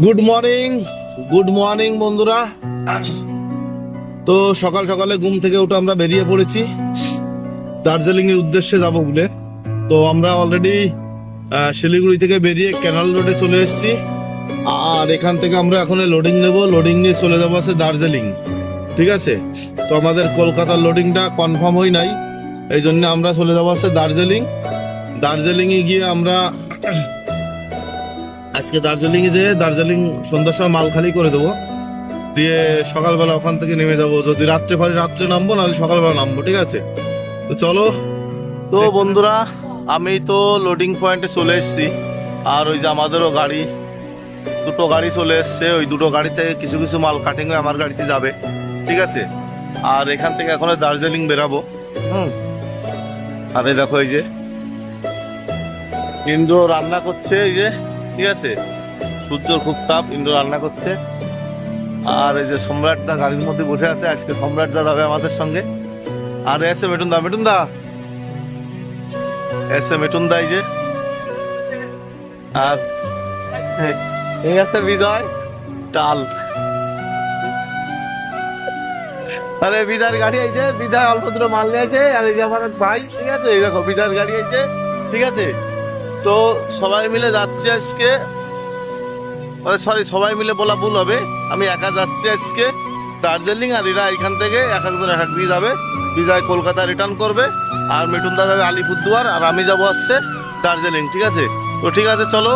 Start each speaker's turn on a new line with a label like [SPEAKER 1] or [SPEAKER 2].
[SPEAKER 1] Good morning বন্ধুরা। তো সকাল সকালে ঘুম থেকে উঠে আমরা বেরিয়ে পড়েছি দার্জিলিং এর উদ্দেশ্যে যাব বলে। তো আমরা অলরেডি শিলিগুড়ি থেকে বেরিয়ে ক্যানাল রোডে চলে এসেছি। আর এখান থেকে আমরা এখন লোডিং নেব, লোডিং নিয়ে চলে যাবো আছে দার্জিলিং। ঠিক আছে, তো আমাদের কলকাতার লোডিংটা কনফার্ম হয় নাই, এই জন্য আমরা চলে যাবো আছে দার্জিলিংয়ে গিয়ে আমরা আজকে দার্জিলিং সন্ধ্যার সময় মাল খালি করে দেবো, দিয়ে সকালবেলা ওখান থেকে নেমে যাবো। যদি রাত্রে পারি রাত্রে নামবো, নাহলে সকালবেলা নামবো। ঠিক আছে, তো চলো। তো বন্ধুরা, আমি তো লোডিং পয়েন্টে চলে এসেছি। আর ওই যে আমাদেরও দুটো গাড়ি চলে এসছে। ওই দুটো গাড়িতে কিছু কিছু মাল কাটিং হয়ে আমার গাড়িতে যাবে। ঠিক আছে, আর এখান থেকে এখন দার্জিলিং বেরাবো। আর এই দেখো, এই যে ইন্দ্র রান্না করছে, এই যে ঠিক আছে, সূর্যর খুব তাপ, ইন্দ্র রান্না করছে। আর এই যে সম্রাট দা গাড়ির মধ্যে বসে আছে, আজকে সম্রাট দা যাবে আমাদের সঙ্গে। আর এসে মিঠুন দা এই যে, আর এই আছে বিজয় টাল। আরে বিজয়ের গাড়ি আইছে, বিজয় অল্প দূরে মাল নিয়েছে। আর এই যে আমার ভাই, ঠিক আছে, এই দেখো বিজয়ের গাড়ি আইছে। ঠিক আছে, তো সবাই মিলে যাচ্ছি আজকে, সবাই মিলে বলা ভুল হবে, আমি একা যাচ্ছি আজকে দার্জিলিং। আর এরা এখান থেকে এক একজন এক এক দিয়ে যাবে। বিজয় কলকাতা রিটার্ন করবে, আর মিঠুন দা যাবে আলিপুরদুয়ার, আর আমি যাবো আসছে দার্জিলিং। ঠিক আছে, তো ঠিক আছে, চলো।